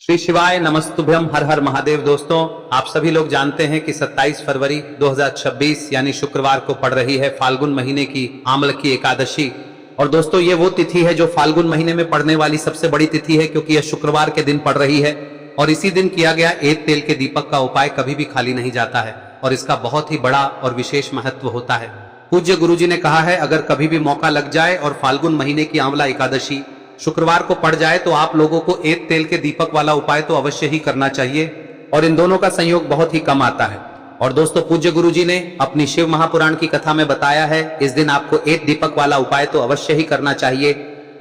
श्री शिवाय नमस्तुभ्यम हर हर महादेव। दोस्तों, आप सभी लोग जानते हैं कि 27 फरवरी 2026 यानी शुक्रवार को पड़ रही है फाल्गुन महीने की आमल की एकादशी। और दोस्तों, ये वो तिथि है जो फाल्गुन महीने में पड़ने वाली सबसे बड़ी तिथि है, क्योंकि यह शुक्रवार के दिन पड़ रही है। और इसी दिन किया गया एक तेल के दीपक का उपाय कभी भी खाली नहीं जाता है और इसका बहुत ही बड़ा और विशेष महत्व होता है। पूज्य गुरुजी ने कहा है, अगर कभी भी मौका लग जाए और फाल्गुन महीने की आंवला एकादशी शुक्रवार को पड़ जाए तो आप लोगों को एक तेल के दीपक वाला उपाय तो अवश्य ही करना चाहिए। और इन दोनों का संयोग बहुत ही कम आता है। और दोस्तों, पूज्य गुरुजी ने अपनी शिव महापुराण की कथा में बताया है, इस दिन आपको एक दीपक वाला उपाय तो अवश्य ही करना चाहिए,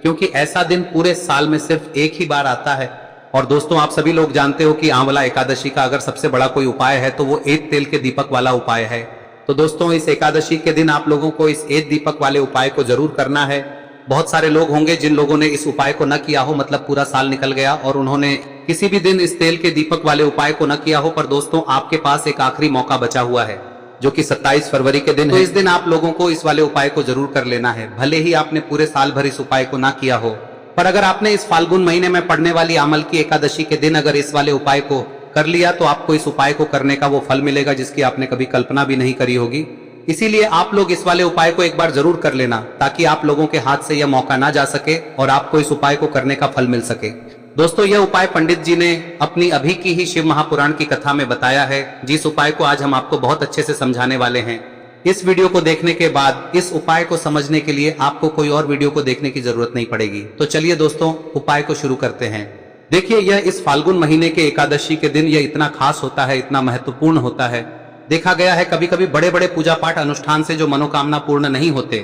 क्योंकि ऐसा दिन पूरे साल में सिर्फ एक ही बार आता है। और दोस्तों, आप सभी लोग जानते हो कि आंवला एकादशी का अगर सबसे बड़ा कोई उपाय है तो वो एक तेल के दीपक वाला उपाय है। तो दोस्तों, इस एकादशी के दिन आप लोगों को इस एक दीपक वाले उपाय को जरूर करना है। बहुत सारे लोग होंगे जिन लोगों ने इस उपाय को न किया हो, मतलब पूरा साल निकल गया और उन्होंने किसी भी दिन इस तेल के दीपक वाले उपाय को न किया हो। पर दोस्तों, आपके पास एक आखिरी मौका बचा हुआ है, जो कि 27 फरवरी के दिन है। तो इस दिन आप लोगों को इस वाले उपाय को जरूर कर लेना है, भले ही आपने पूरे साल भर इस उपाय को ना किया हो। पर अगर आपने इस फाल्गुन महीने में पड़ने वाली आमल की एकादशी के दिन अगर इस वाले उपाय को कर लिया तो आपको इस उपाय को करने का वो फल मिलेगा जिसकी आपने कभी कल्पना भी नहीं करी होगी। इसीलिए आप लोग इस वाले उपाय को एक बार जरूर कर लेना, ताकि आप लोगों के हाथ से यह मौका ना जा सके और आपको इस उपाय को करने का फल मिल सके। दोस्तों, यह उपाय पंडित जी ने अपनी अभी की ही शिव महापुराण की कथा में बताया है, जिस उपाय को आज हम आपको बहुत अच्छे से समझाने वाले हैं। इस वीडियो को देखने के बाद इस उपाय को समझने के लिए आपको कोई और वीडियो को देखने की जरूरत नहीं पड़ेगी। तो चलिए दोस्तों, उपाय को शुरू करते हैं। देखिए, यह इस फाल्गुन महीने के एकादशी के दिन यह इतना खास होता है, इतना महत्वपूर्ण होता है। देखा गया है कभी कभी बड़े बड़े पूजा पाठ अनुष्ठान से जो मनोकामना पूर्ण नहीं होते,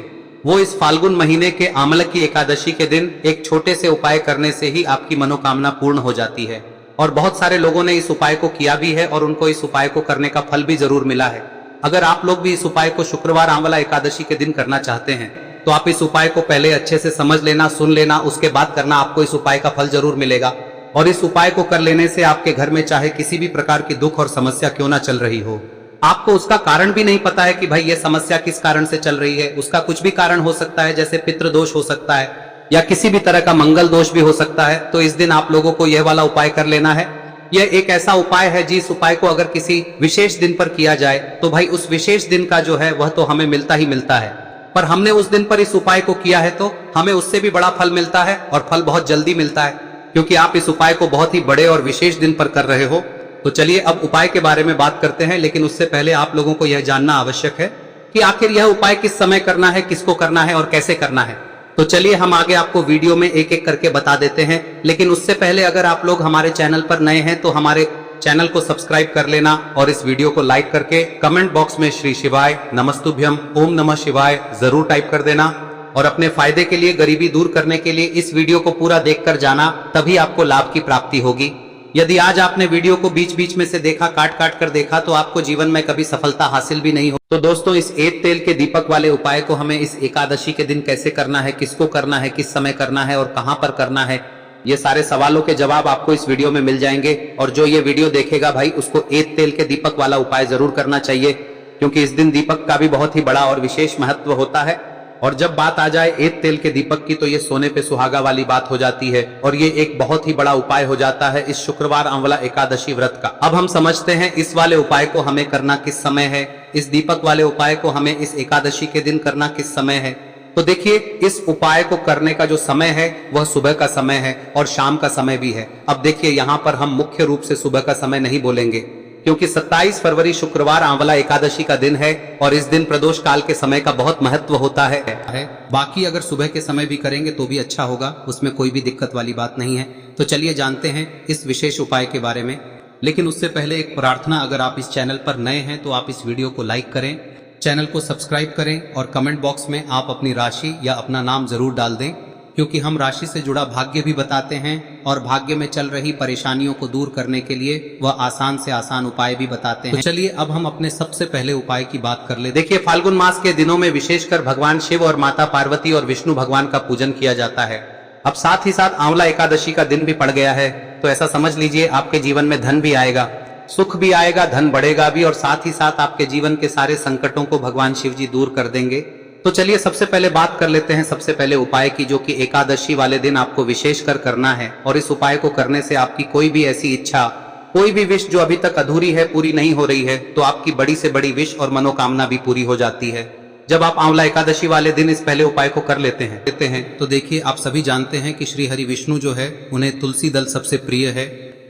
वो इस फाल्गुन महीने के आमल की एकादशी के दिन एक छोटे से उपाय करने से ही आपकी मनोकामना पूर्ण हो जाती है। और बहुत सारे लोगों ने इस उपाय को किया भी है और उनको इस उपाय को करने का फल भी जरूर मिला है। अगर आप लोग भी इस उपाय को शुक्रवार आंवला एकादशी के दिन करना चाहते हैं तो आप इस उपाय को पहले अच्छे से समझ लेना, सुन लेना, उसके बाद करना। आपको इस उपाय का फल जरूर मिलेगा। और इस उपाय को कर लेने से आपके घर में चाहे किसी भी प्रकार की दुख और समस्या क्यों ना चल रही हो, आपको उसका कारण भी नहीं पता है कि भाई ये समस्या किस कारण से चल रही है, उसका कुछ भी कारण हो सकता है, जैसे पितृ दोष हो सकता है या किसी भी तरह का मंगल दोष भी हो सकता है। तो इस दिन आप लोगों को यह वाला उपाय कर लेना है। यह एक ऐसा उपाय है जिस उपाय को अगर किसी विशेष दिन पर किया जाए तो भाई उस विशेष दिन का जो है वह तो हमें मिलता ही मिलता है। पर हमने उस दिन पर इस उपाय को किया है तो हमें उससे भी बड़ा फल मिलता है, और फल बहुत जल्दी मिलता है, क्योंकि आप इस उपाय को बहुत ही बड़े और विशेष दिन पर कर रहे हो। तो चलिए अब उपाय के बारे में बात करते हैं, लेकिन उससे पहले आप लोगों को यह जानना आवश्यक है कि आखिर यह उपाय किस समय करना है, किसको करना है और कैसे करना है। तो चलिए हम आगे आपको वीडियो में एक एक करके बता देते हैं। लेकिन उससे पहले अगर आप लोग हमारे चैनल पर नए हैं तो हमारे चैनल को सब्सक्राइब कर लेना और इस वीडियो को लाइक करके कमेंट बॉक्स में श्री शिवाय नमस्तुभ्यम ओम नमः शिवाय जरूर टाइप कर देना। और अपने फायदे के लिए, गरीबी दूर करने के लिए इस वीडियो को पूरा देखकर जाना, तभी आपको लाभ की प्राप्ति होगी। यदि आज आपने वीडियो को बीच बीच में से देखा, काट काट कर देखा, तो आपको जीवन में कभी सफलता हासिल भी नहीं हो। तो दोस्तों, इस एक तेल के दीपक वाले उपाय को हमें इस एकादशी के दिन कैसे करना है, किसको करना है, किस समय करना है और कहां पर करना है, ये सारे सवालों के जवाब आपको इस वीडियो में मिल जाएंगे। और जो ये वीडियो देखेगा भाई, उसको एक तेल के दीपक वाला उपाय जरूर करना चाहिए, क्योंकि इस दिन दीपक का भी बहुत ही बड़ा और विशेष महत्व होता है। और जब बात आ जाए एक तेल के दीपक की तो ये सोने पे सुहागा वाली बात हो जाती है, और ये एक बहुत ही बड़ा उपाय हो जाता है इस शुक्रवार आंवला एकादशी व्रत का। अब हम समझते हैं इस वाले उपाय को हमें करना किस समय है, इस दीपक वाले उपाय को हमें इस एकादशी के दिन करना किस समय है। तो देखिए, इस उपाय को करने का जो समय है वह सुबह का समय है और शाम का समय भी है। अब देखिए, यहाँ पर हम मुख्य रूप से सुबह का समय नहीं बोलेंगे, क्योंकि 27 फरवरी शुक्रवार आंवला एकादशी का दिन है और इस दिन प्रदोष काल के समय का बहुत महत्व होता है। बाकी अगर सुबह के समय भी करेंगे तो भी अच्छा होगा, उसमें कोई भी दिक्कत वाली बात नहीं है। तो चलिए जानते हैं इस विशेष उपाय के बारे में। लेकिन उससे पहले एक प्रार्थना, अगर आप इस चैनल पर नए हैं तो आप इस वीडियो को लाइक करें, चैनल को सब्सक्राइब करें और कमेंट बॉक्स में आप अपनी राशि या अपना नाम जरूर डाल दें, क्योंकि हम राशि से जुड़ा भाग्य भी बताते हैं और भाग्य में चल रही परेशानियों को दूर करने के लिए वह आसान से आसान उपाय भी बताते हैं। तो चलिए अब हम अपने सबसे पहले उपाय की बात कर ले। देखिए, फाल्गुन मास के दिनों में विशेषकर भगवान शिव और माता पार्वती और विष्णु भगवान का पूजन किया जाता है। अब साथ ही साथ आंवला एकादशी का दिन भी पड़ गया है, तो ऐसा समझ लीजिए आपके जीवन में धन भी आएगा, सुख भी आएगा, धन बढ़ेगा भी, और साथ ही साथ आपके जीवन के सारे संकटों को भगवान शिव जी दूर कर देंगे। तो चलिए सबसे पहले बात कर लेते हैं सबसे पहले उपाय की, जो कि एकादशी वाले दिन आपको विशेषकर करना है। और इस उपाय को करने से आपकी कोई भी ऐसी इच्छा, कोई भी विश जो अभी तक अधूरी है, पूरी नहीं हो रही है, तो आपकी बड़ी से बड़ी विश और मनोकामना भी पूरी हो जाती है जब आप आंवला एकादशी वाले दिन इस पहले उपाय को कर लेते हैं। तो देखिए, आप सभी जानते हैं कि श्री हरि विष्णु जो है, उन्हें तुलसी दल सबसे प्रिय है।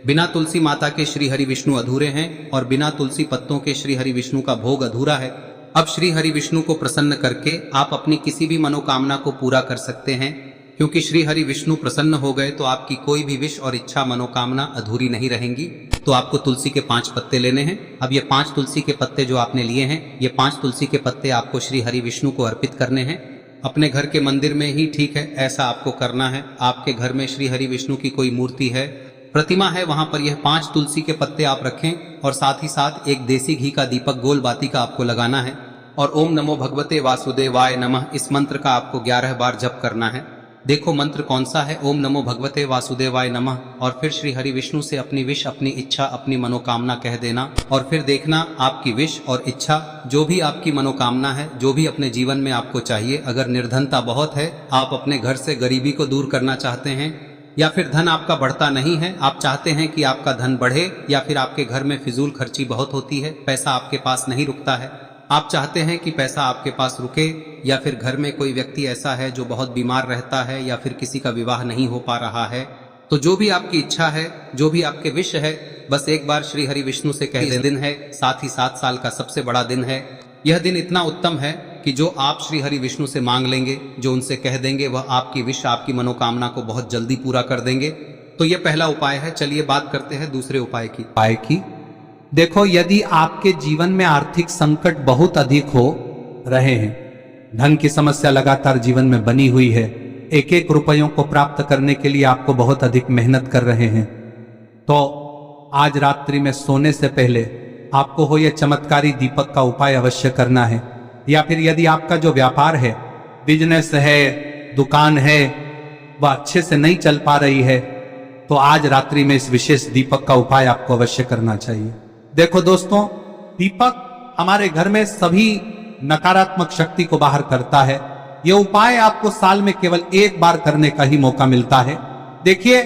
बिना तुलसी माता के श्री हरि विष्णु अधूरे हैं और बिना तुलसी पत्तों के श्री हरि विष्णु का भोग अधूरा है। अब श्री हरि विष्णु को प्रसन्न करके आप अपनी किसी भी मनोकामना को पूरा कर सकते हैं, क्योंकि श्री हरि विष्णु प्रसन्न हो गए तो आपकी कोई भी विश और इच्छा मनोकामना अधूरी नहीं रहेंगी। तो आपको तुलसी के 5 पत्ते लेने हैं। अब ये 5 तुलसी के पत्ते जो आपने लिए हैं, ये 5 तुलसी के पत्ते आपको श्री हरि विष्णु को अर्पित करने हैं। अपने घर के मंदिर में ही ठीक है, ऐसा आपको करना है। आपके घर में श्री हरि विष्णु की कोई मूर्ति है, प्रतिमा है, वहां पर यह 5 तुलसी के पत्ते आप रखें और साथ ही साथ एक देसी घी का दीपक गोल बाती का आपको लगाना है। और ओम नमो भगवते वासुदेवाय नमः इस मंत्र का आपको 11 बार जप करना है। देखो मंत्र कौन सा है, ओम नमो भगवते वासुदेवाय नमः, और फिर श्री हरि विष्णु से अपनी विश, अपनी इच्छा, अपनी मनोकामना कह देना। और फिर देखना आपकी विश और इच्छा, जो भी आपकी मनोकामना है, जो भी अपने जीवन में आपको चाहिए। अगर निर्धनता बहुत है, आप अपने घर से गरीबी को दूर करना चाहते हैं, या फिर धन आपका बढ़ता नहीं है, आप चाहते हैं कि आपका धन बढ़े, या फिर आपके घर में फिजूल खर्ची बहुत होती है, पैसा आपके पास नहीं रुकता है, आप चाहते हैं कि पैसा आपके पास रुके, या फिर घर में कोई व्यक्ति ऐसा है जो बहुत बीमार रहता है, या फिर किसी का विवाह नहीं हो पा रहा है, तो जो भी आपकी इच्छा है, जो भी आपके विश है, बस एक बार श्री हरि विष्णु से कह दें। दिन है, साथ ही 7 साल का सबसे बड़ा दिन है। यह दिन इतना उत्तम है कि जो आप श्री हरि विष्णु से मांग लेंगे, जो उनसे कह देंगे, वह आपकी विश, आपकी मनोकामना को बहुत जल्दी पूरा कर देंगे। तो यह पहला उपाय है। चलिए बात करते हैं दूसरे उपाय की। देखो, यदि आपके जीवन में आर्थिक संकट बहुत अधिक हो रहे हैं, धन की समस्या लगातार जीवन में बनी हुई है, एक एक रुपयों को प्राप्त करने के लिए आपको बहुत अधिक मेहनत कर रहे हैं, तो आज रात्रि में सोने से पहले आपको हो यह चमत्कारी दीपक का उपाय अवश्य करना है। या फिर यदि आपका जो व्यापार है, बिजनेस है, दुकान है, वह अच्छे से नहीं चल पा रही है, तो आज रात्रि में इस विशेष दीपक का उपाय आपको अवश्य करना चाहिए। देखो दोस्तों, दीपक हमारे घर में सभी नकारात्मक शक्ति को बाहर करता है। यह उपाय आपको साल में केवल 1 बार करने का ही मौका मिलता है। देखिए,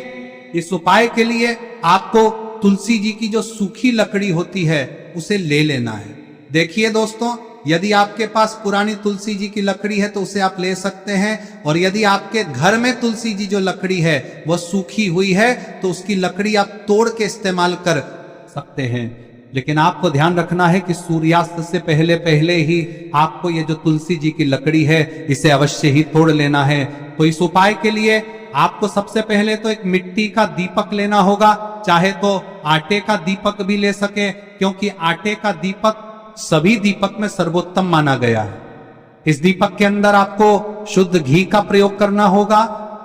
इस उपाय के लिए आपको तुलसी जी की जो सूखी लकड़ी होती है उसे ले लेना है। देखिए दोस्तों, यदि आपके पास पुरानी तुलसी जी की लकड़ी है तो उसे आप ले सकते हैं, और यदि आपके घर में तुलसी जी जो लकड़ी है वह सूखी हुई है तो उसकी लकड़ी आप तोड़ के इस्तेमाल कर सकते हैं। लेकिन आपको ध्यान रखना है कि सूर्यास्त से पहले पहले ही आपको ये जो तुलसी जी की लकड़ी है इसे अवश्य ही तोड़ लेना है। तो इस उपाय के लिए आपको सबसे पहले तो एक मिट्टी का दीपक लेना होगा, चाहे तो आटे का दीपक भी ले सके, क्योंकि आटे का दीपक सभी दीपक में सर्वोत्तम माना गया है। इस दीपक के अंदर आपको शुद्ध घी का प्रयोग करना होगा,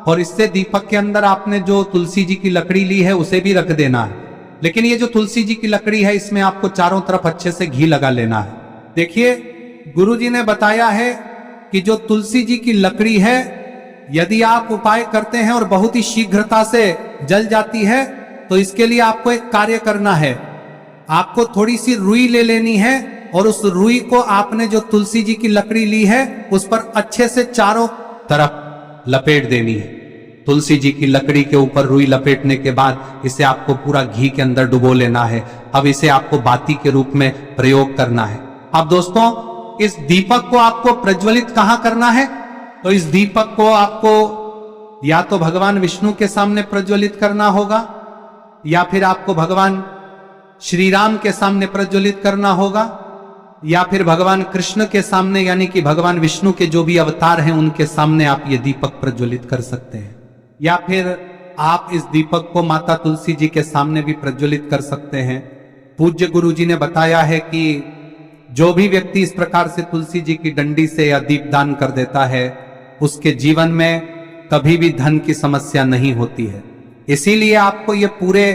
और इससे दीपक के अंदर आपने जो तुलसी जी की लकड़ी ली है उसे भी रख देना है। लेकिन ये जो तुलसी जी की लकड़ी है, इसमें आपको चारों तरफ अच्छे से घी लगा लेना है। देखिए, गुरुजी ने बताया है कि जो तुलसी जी की लकड़ी है, यदि आप उपाय करते हैं और बहुत ही शीघ्रता से जल जाती है, तो इसके लिए आपको एक कार्य करना है। आपको थोड़ी सी रुई ले लेनी है, और उस रुई को आपने जो तुलसी जी की लकड़ी ली है उस पर अच्छे से चारों तरफ लपेट देनी है। तुलसी जी की लकड़ी के ऊपर रुई लपेटने के बाद इसे आपको पूरा घी के अंदर डुबो लेना है। अब इसे आपको बाती के रूप में प्रयोग करना है। अब दोस्तों, इस दीपक को आपको प्रज्वलित कहां करना है? तो इस दीपक को आपको या तो भगवान विष्णु के सामने प्रज्वलित करना होगा, या फिर आपको भगवान श्री राम के सामने प्रज्वलित करना होगा, या फिर भगवान कृष्ण के सामने, यानी कि भगवान विष्णु के जो भी अवतार हैं उनके सामने आप ये दीपक प्रज्वलित कर सकते हैं। या फिर आप इस दीपक को माता तुलसी जी के सामने भी प्रज्वलित कर सकते हैं। पूज्य गुरु जी ने बताया है कि जो भी व्यक्ति इस प्रकार से तुलसी जी की डंडी से या दीपदान कर देता है, उसके जीवन में कभी भी धन की समस्या नहीं होती है। इसीलिए आपको ये पूरे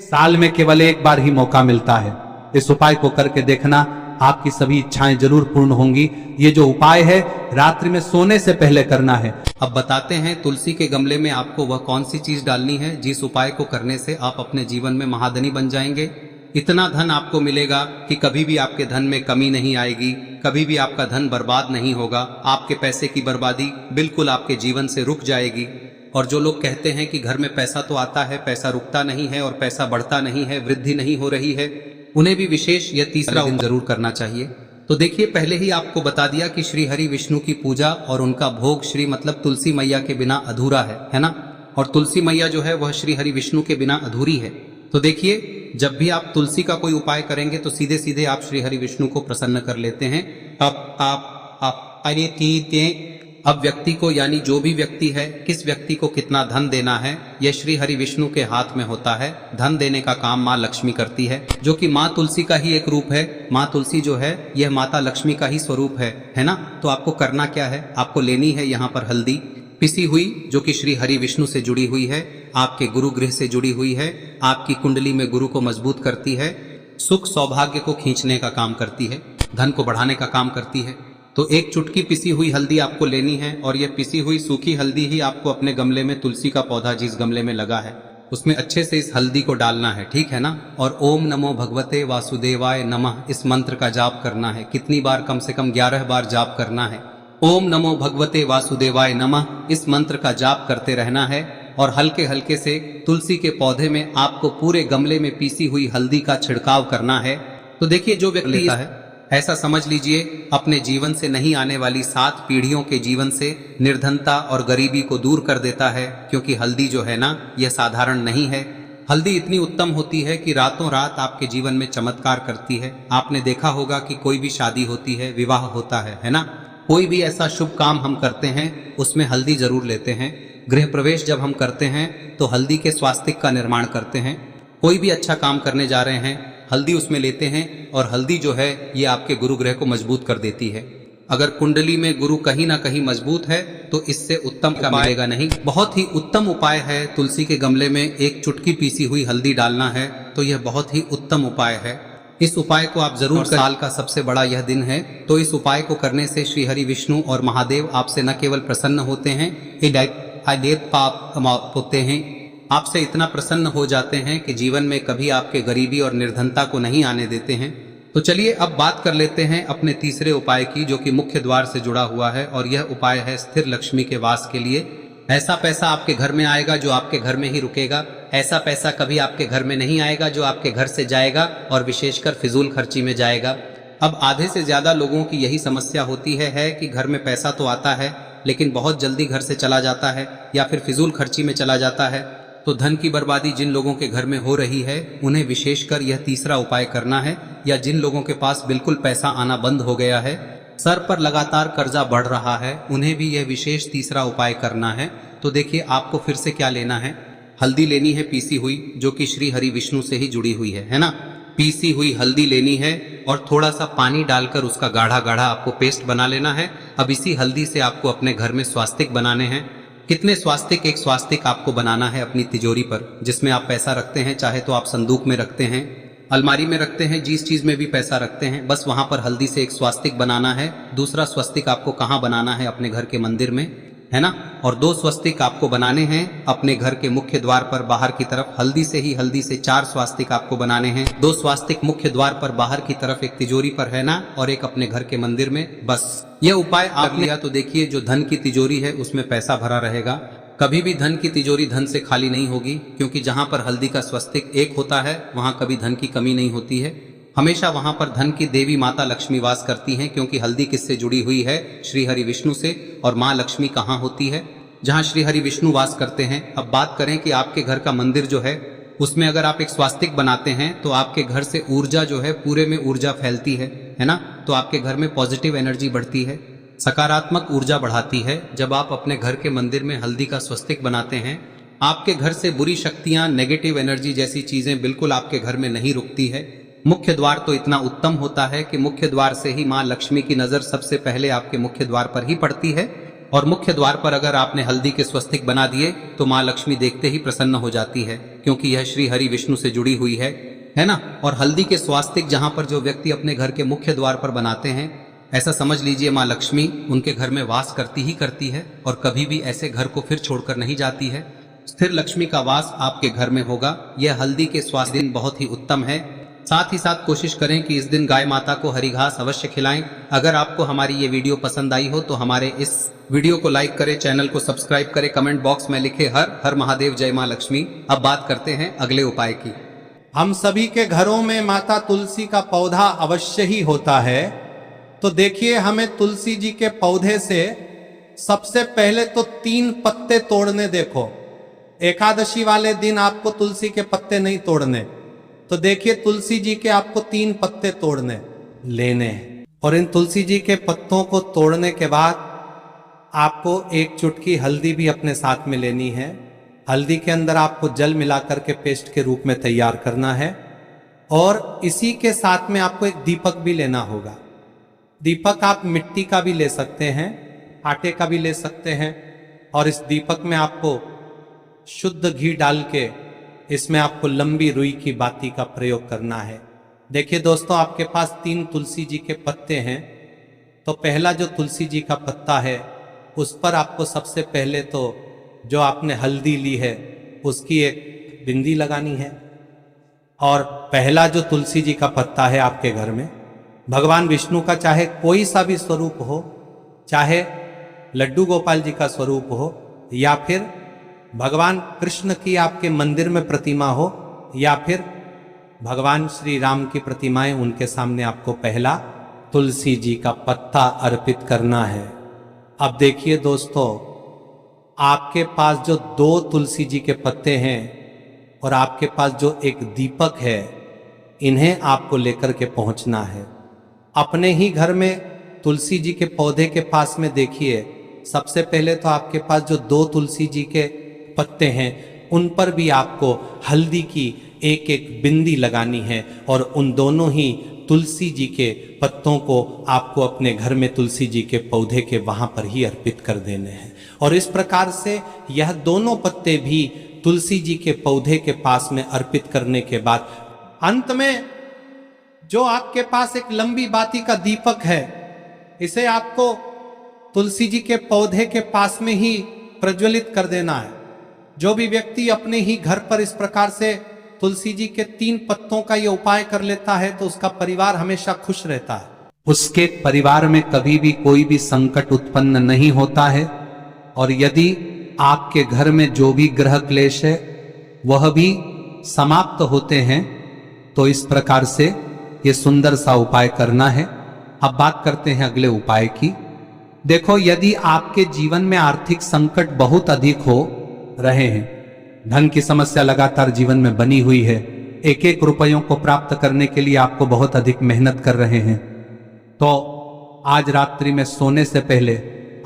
साल में केवल 1 बार ही मौका मिलता है। इस उपाय को करके देखना, आपकी सभी इच्छाएं जरूर पूर्ण होंगी। ये जो उपाय है रात्रि में सोने से पहले करना है। अब बताते हैं तुलसी के गमले में आपको वह कौन सी चीज डालनी है जिस उपाय को करने से आप अपने जीवन में महाधनी बन जाएंगे। इतना धन आपको मिलेगा कि कभी भी आपके धन में कमी नहीं आएगी, कभी भी आपका धन बर्बाद नहीं होगा। आपके पैसे की बर्बादी बिल्कुल आपके जीवन से रुक जाएगी। और जो लोग कहते हैं कि घर में पैसा तो आता है, पैसा रुकता नहीं है और पैसा बढ़ता नहीं है, वृद्धि नहीं हो रही है, उन्हें भी विशेष यह तीसरा दिन जरूर करना चाहिए। तो देखिए, पहले ही आपको बता दिया कि श्री हरि विष्णु की पूजा और उनका भोग श्री मतलब तुलसी मैया के बिना अधूरा है ना। और तुलसी मैया जो है वह श्री हरि विष्णु के बिना अधूरी है। तो देखिए, जब भी आप तुलसी का कोई उपाय करेंगे तो सीधे सीधे आप श्री हरि विष्णु को प्रसन्न कर लेते हैं। अब व्यक्ति को, यानी जो भी व्यक्ति है, किस व्यक्ति को कितना धन देना है, यह श्री हरि विष्णु के हाथ में होता है। धन देने का काम माँ लक्ष्मी करती है, जो कि माँ तुलसी का ही एक रूप है। माँ तुलसी जो है यह माता लक्ष्मी का ही स्वरूप है ना। तो आपको करना क्या है, आपको लेनी है यहाँ पर हल्दी पिसी हुई, जो कि श्री हरि विष्णु से जुड़ी हुई है, आपके गुरु गृह से जुड़ी हुई है, आपकी कुंडली में गुरु को मजबूत करती है, सुख सौभाग्य को खींचने का काम करती है, धन को बढ़ाने का काम करती है। तो एक चुटकी पिसी हुई हल्दी आपको लेनी है और यह पिसी हुई सूखी हल्दी ही आपको अपने गमले में, तुलसी का पौधा जिस गमले में लगा है उसमें अच्छे से इस हल्दी को डालना है, ठीक है ना। और ओम नमो भगवते वासुदेवाय नमः इस मंत्र का जाप करना है। कितनी बार? कम से कम 11 बार जाप करना है। ओम नमो भगवते वासुदेवाय नमः इस मंत्र का जाप करते रहना है। और हल्के हल्के से तुलसी के पौधे में आपको पूरे गमले में पीसी हुई हल्दी का छिड़काव करना है। तो देखिए, जो व्यक्ति लेता है, ऐसा समझ लीजिए अपने जीवन से नहीं आने वाली 7 पीढ़ियों के जीवन से निर्धनता और गरीबी को दूर कर देता है। क्योंकि हल्दी जो है ना, यह साधारण नहीं है। हल्दी इतनी उत्तम होती है कि रातों रात आपके जीवन में चमत्कार करती है। आपने देखा होगा कि कोई भी शादी होती है, विवाह होता है ना, कोई भी ऐसा शुभ काम हम करते हैं उसमें हल्दी जरूर लेते हैं। गृह प्रवेश जब हम करते हैं तो हल्दी के स्वास्तिक का निर्माण करते हैं। कोई भी अच्छा काम करने जा रहे हैं, हल्दी उसमें लेते हैं। और हल्दी जो है ये आपके गुरु ग्रह को मजबूत कर देती है। अगर कुंडली में गुरु कहीं ना कहीं मजबूत है तो इससे उत्तम का मिलेगा नहीं। बहुत ही उत्तम उपाय है, तुलसी के गमले में एक चुटकी पीसी हुई हल्दी डालना है। तो यह बहुत ही उत्तम उपाय है। इस उपाय को आप जरूर करें। साल का सबसे बड़ा यह दिन है, तो इस उपाय को करने से श्री हरि विष्णु और महादेव आपसे न केवल प्रसन्न होते हैं, होते हैं, आपसे इतना प्रसन्न हो जाते हैं कि जीवन में कभी आपके गरीबी और निर्धनता को नहीं आने देते हैं। तो चलिए अब बात कर लेते हैं अपने तीसरे उपाय की, जो कि मुख्य द्वार से जुड़ा हुआ है। और यह उपाय है स्थिर लक्ष्मी के वास के लिए। ऐसा पैसा आपके घर में आएगा जो आपके घर में ही रुकेगा। ऐसा पैसा कभी आपके घर में नहीं आएगा जो आपके घर से जाएगा और विशेषकर फिजूल खर्ची में जाएगा। अब आधे से ज्यादा लोगों की यही समस्या होती है कि घर में पैसा तो आता है लेकिन बहुत जल्दी घर से चला जाता है या फिर फिजूल खर्ची में चला जाता है। तो धन की बर्बादी जिन लोगों के घर में हो रही है उन्हें विशेषकर यह तीसरा उपाय करना है। या जिन लोगों के पास बिल्कुल पैसा आना बंद हो गया है, सर पर लगातार कर्जा बढ़ रहा है, उन्हें भी यह विशेष तीसरा उपाय करना है। तो देखिए, आपको फिर से क्या लेना है, हल्दी लेनी है पीसी हुई, जो कि श्री हरि विष्णु से ही जुड़ी हुई है ना। पीसी हुई हल्दी लेनी है और थोड़ा सा पानी डालकर उसका गाढ़ा गाढ़ा आपको पेस्ट बना लेना है। अब इसी हल्दी से आपको अपने घर में स्वास्तिक बनाने हैं। कितने स्वास्तिक? एक स्वास्तिक आपको बनाना है अपनी तिजोरी पर, जिसमें आप पैसा रखते हैं। चाहे तो आप संदूक में रखते हैं, अलमारी में रखते हैं, जिस चीज में भी पैसा रखते हैं, बस वहां पर हल्दी से एक स्वास्तिक बनाना है। दूसरा स्वस्तिक आपको कहाँ बनाना है? अपने घर के मंदिर में, है ना। और 2 स्वस्तिक आपको बनाने हैं अपने घर के मुख्य द्वार पर बाहर की तरफ। हल्दी से 4 स्वास्तिक आपको बनाने हैं। 2 स्वास्तिक मुख्य द्वार पर बाहर की तरफ, एक तिजोरी पर, है ना, और एक अपने घर के मंदिर में। बस यह उपाय आप लिया तो देखिए, जो धन की तिजोरी है उसमें पैसा भरा रहेगा। कभी भी धन की तिजोरी धन से खाली नहीं होगी, क्योंकि जहां पर हल्दी का स्वस्तिक एक होता है वहां कभी धन की कमी नहीं होती है। हमेशा वहां पर धन की देवी माता लक्ष्मी वास करती हैं, क्योंकि हल्दी किससे जुड़ी हुई है? श्री हरि विष्णु से। और माँ लक्ष्मी कहाँ होती है? जहाँ श्री हरि विष्णु वास करते हैं। अब बात करें कि आपके घर का मंदिर जो है उसमें अगर आप एक स्वास्तिक बनाते हैं तो आपके घर से ऊर्जा जो है, पूरे में ऊर्जा फैलती है ना। तो आपके घर में पॉजिटिव एनर्जी बढ़ती है, सकारात्मक ऊर्जा बढ़ाती है। जब आप अपने घर के मंदिर में हल्दी का स्वस्तिक बनाते हैं, आपके घर से बुरी शक्तियां, नेगेटिव एनर्जी जैसी चीजें बिल्कुल आपके घर में नहीं रुकती है। मुख्य द्वार तो इतना उत्तम होता है कि मुख्य द्वार से ही माँ लक्ष्मी की नजर सबसे पहले आपके मुख्य द्वार पर ही पड़ती है। और मुख्य द्वार पर अगर आपने हल्दी के स्वस्तिक बना दिए तो माँ लक्ष्मी देखते ही प्रसन्न हो जाती है, क्योंकि यह श्री हरि विष्णु से जुड़ी हुई है ना। और हल्दी के स्वास्तिक जहां पर जो व्यक्ति अपने घर के मुख्य द्वार पर बनाते हैं, ऐसा समझ लीजिए माँ लक्ष्मी उनके घर में वास करती ही करती है और कभी भी ऐसे घर को फिर छोड़कर नहीं जाती है। स्थिर लक्ष्मी का वास आपके घर में होगा। यह हल्दी के स्वास्थ्य दिन बहुत ही उत्तम है। साथ ही साथ कोशिश करें कि इस दिन गाय माता को हरी घास अवश्य खिलाएं। अगर आपको हमारी ये वीडियो पसंद आई हो तो हमारे इस वीडियो को लाइक करें, चैनल को सब्सक्राइब करें, कमेंट बॉक्स में लिखे हर हर महादेव जय मां लक्ष्मी। अब बात करते हैं अगले उपाय की। हम सभी के घरों में माता तुलसी का पौधा अवश्य ही होता है। तो देखिए, हमें तुलसी जी के पौधे से सबसे पहले तो 3 पत्ते तोड़ने। देखो, एकादशी वाले दिन आपको तुलसी के पत्ते नहीं तोड़ने। तो देखिए, तुलसी जी के आपको 3 पत्ते तोड़ने लेने हैं। और इन तुलसी जी के पत्तों को तोड़ने के बाद आपको 1 चुटकी हल्दी भी अपने साथ में लेनी है। हल्दी के अंदर आपको जल मिलाकर के पेस्ट के रूप में तैयार करना है। और इसी के साथ में आपको एक दीपक भी लेना होगा। दीपक आप मिट्टी का भी ले सकते हैं, आटे का भी ले सकते हैं। और इस दीपक में आपको शुद्ध घी डाल के इसमें आपको लंबी रुई की बाती का प्रयोग करना है। देखिए दोस्तों, आपके पास 3 तुलसी जी के पत्ते हैं। तो पहला जो तुलसी जी का पत्ता है उस पर आपको सबसे पहले तो जो आपने हल्दी ली है उसकी एक बिंदी लगानी है। और पहला जो तुलसी जी का पत्ता है आपके घर में, भगवान विष्णु का चाहे कोई सा भी स्वरूप हो, चाहे लड्डू गोपाल जी का स्वरूप हो, या फिर भगवान कृष्ण की आपके मंदिर में प्रतिमा हो, या फिर भगवान श्री राम की प्रतिमाएं, उनके सामने आपको पहला तुलसी जी का पत्ता अर्पित करना है। अब देखिए दोस्तों, आपके पास जो 2 तुलसी जी के पत्ते हैं और आपके पास जो एक दीपक है, इन्हें आपको लेकर के पहुंचना है। अपने ही घर में तुलसी जी के पौधे के पास में देखिए, सबसे पहले तो आपके पास जो 2 तुलसी जी के पत्ते हैं उन पर भी आपको हल्दी की एक एक बिंदी लगानी है। और उन दोनों ही तुलसी जी के पत्तों को आपको अपने घर में तुलसी जी के पौधे के वहां पर ही अर्पित कर देने हैं। और इस प्रकार से यह दोनों पत्ते भी तुलसी जी के पौधे के पास में अर्पित करने के बाद अंत में जो आपके पास एक लंबी बाती का दीपक है, इसे आपको तुलसी जी के पौधे के पास में ही प्रज्वलित कर देना है। जो भी व्यक्ति अपने ही घर पर इस प्रकार से तुलसी जी के 3 पत्तों का ये उपाय कर लेता है तो उसका परिवार हमेशा खुश रहता है। उसके परिवार में कभी भी कोई भी संकट उत्पन्न नहीं होता है। और यदि आपके घर में जो भी ग्रह क्लेश है वह भी समाप्त होते हैं। तो इस प्रकार से ये सुंदर सा उपाय करना है। अब बात करते हैं अगले उपाय की। देखो, यदि आपके जीवन में आर्थिक संकट बहुत अधिक हो रहे हैं, धन की समस्या लगातार जीवन में बनी हुई है, एक एक रुपयों को प्राप्त करने के लिए आपको बहुत अधिक मेहनत कर रहे हैं, तो आज रात्रि में सोने से पहले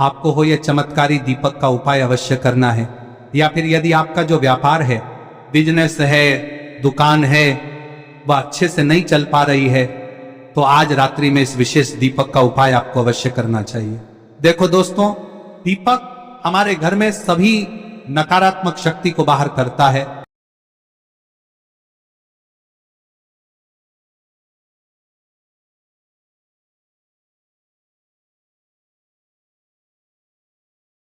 आपको हो यह चमत्कारी दीपक का उपाय अवश्य करना है। या फिर यदि आपका जो व्यापार है, बिजनेस है, दुकान है, वह अच्छे से नहीं चल पा रही है, तो आज रात्रि में इस विशेष दीपक का उपाय आपको अवश्य करना चाहिए। देखो दोस्तों, दीपक हमारे घर में सभी नकारात्मक शक्ति को बाहर करता है।